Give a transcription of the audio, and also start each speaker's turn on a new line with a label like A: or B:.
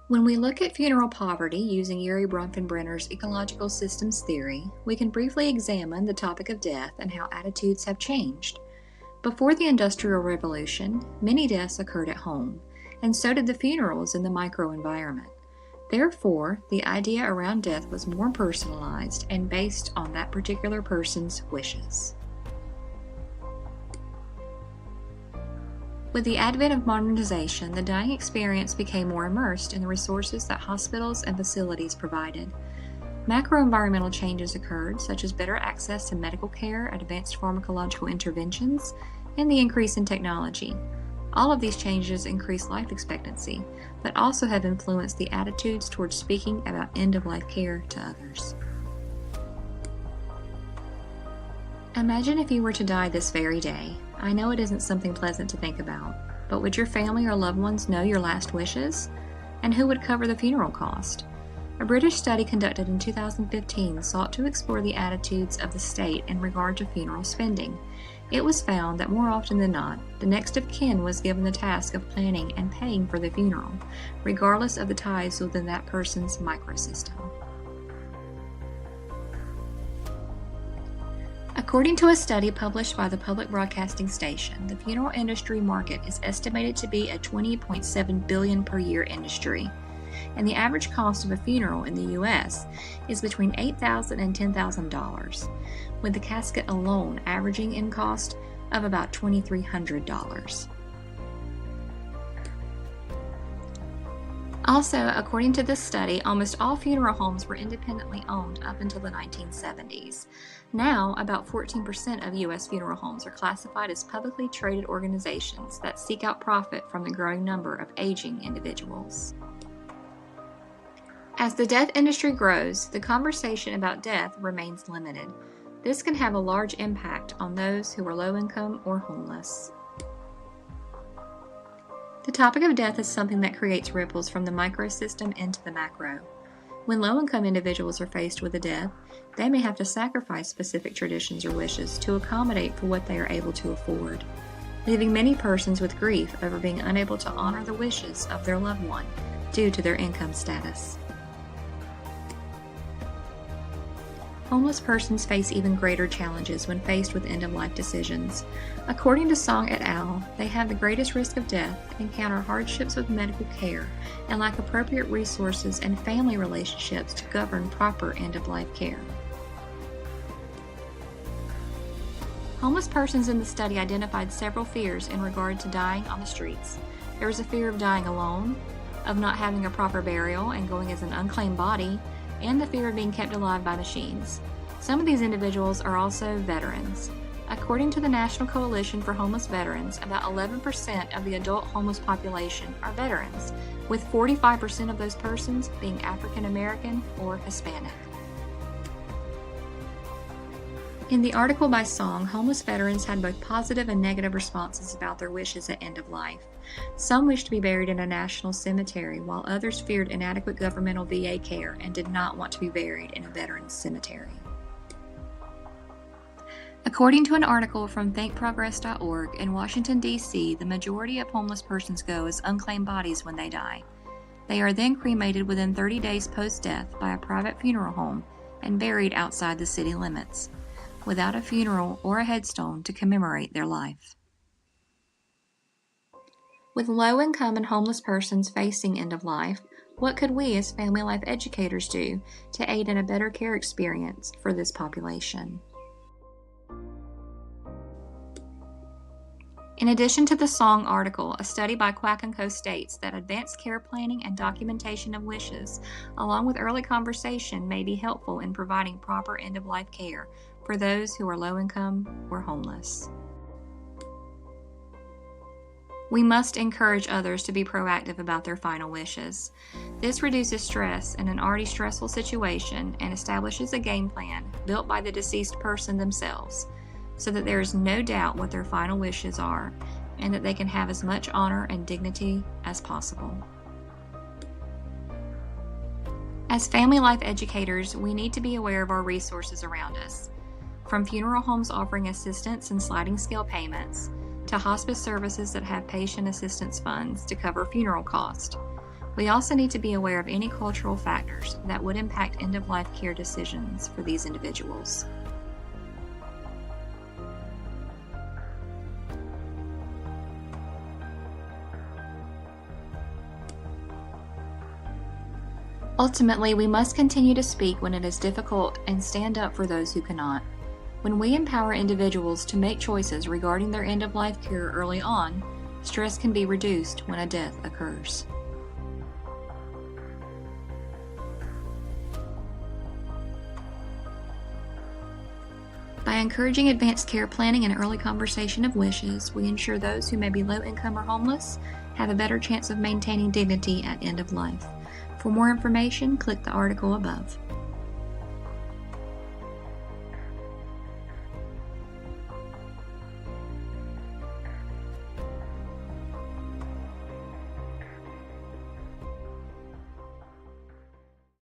A: When we look at funeral poverty using Yuri Bronfenbrenner's ecological systems theory, we can briefly examine the topic of death and how attitudes have changed. Before the Industrial Revolution, many deaths occurred at home, and so did the funerals in the microenvironment. Therefore, the idea around death was more personalized and based on that particular person's wishes. With the advent of modernization, the dying experience became more immersed in the resources that hospitals and facilities provided. Macroenvironmental changes occurred, such as better access to medical care and advanced pharmacological interventions, and the increase in technology. All of these changes increased life expectancy, but also have influenced the attitudes towards speaking about end-of-life care to others. Imagine if you were to die this very day. I know it isn't something pleasant to think about, but would your family or loved ones know your last wishes? And who would cover the funeral cost? A British study conducted in 2015 sought to explore the attitudes of the state in regard to funeral spending. It was found that more often than not, the next of kin was given the task of planning and paying for the funeral, regardless of the ties within that person's microsystem. According to a study published by the public broadcasting station, the funeral industry market is estimated to be a $20.7 billion per year industry, and the average cost of a funeral in the U.S. is between $8,000 and $10,000, with the casket alone averaging in cost of about $2,300. Also, according to this study, almost all funeral homes were independently owned up until the 1970s. Now, about 14% of U.S. funeral homes are classified as publicly traded organizations that seek out profit from the growing number of aging individuals. As the death industry grows, the conversation about death remains limited. This can have a large impact on those who are low income or homeless. The topic of death is something that creates ripples from the microsystem into the macro. When low-income individuals are faced with a death, they may have to sacrifice specific traditions or wishes to accommodate for what they are able to afford, leaving many persons with grief over being unable to honor the wishes of their loved one due to their income status. Homeless persons face even greater challenges when faced with end-of-life decisions. According to Song et al., they have the greatest risk of death, encounter hardships with medical care, and lack appropriate resources and family relationships to govern proper end-of-life care. Homeless persons in the study identified several fears in regard to dying on the streets. There was a fear of dying alone, of not having a proper burial and going as an unclaimed body, and the fear of being kept alive by machines. Some of these individuals are also veterans. According to the National Coalition for Homeless Veterans, about 11% of the adult homeless population are veterans, with 45% of those persons being African American or Hispanic. In the article by Song, homeless veterans had both positive and negative responses about their wishes at end of life. Some wished to be buried in a national cemetery, while others feared inadequate governmental VA care and did not want to be buried in a veterans cemetery. According to an article from thinkprogress.org, in Washington, D.C., the majority of homeless persons go as unclaimed bodies when they die. They are then cremated within 30 days post-death by a private funeral home and buried outside the city limits, without a funeral or a headstone to commemorate their life. With low-income and homeless persons facing end of life, what could we as family life educators do to aid in a better care experience for this population? In addition to the Song article, a study by Quack & Co. states that advanced care planning and documentation of wishes, along with early conversation, may be helpful in providing proper end-of-life care for those who are low-income or homeless. We must encourage others to be proactive about their final wishes. This reduces stress in an already stressful situation and establishes a game plan built by the deceased person themselves, so that there is no doubt what their final wishes are and that they can have as much honor and dignity as possible. As family life educators, we need to be aware of our resources around us, from funeral homes offering assistance and sliding scale payments, to hospice services that have patient assistance funds to cover funeral costs. We also need to be aware of any cultural factors that would impact end-of-life care decisions for these individuals. Ultimately, we must continue to speak when it is difficult and stand up for those who cannot. When we empower individuals to make choices regarding their end-of-life care early on, stress can be reduced when a death occurs. By encouraging advanced care planning and early conversation of wishes, we ensure those who may be low income or homeless have a better chance of maintaining dignity at end of life. For more information, click the article above.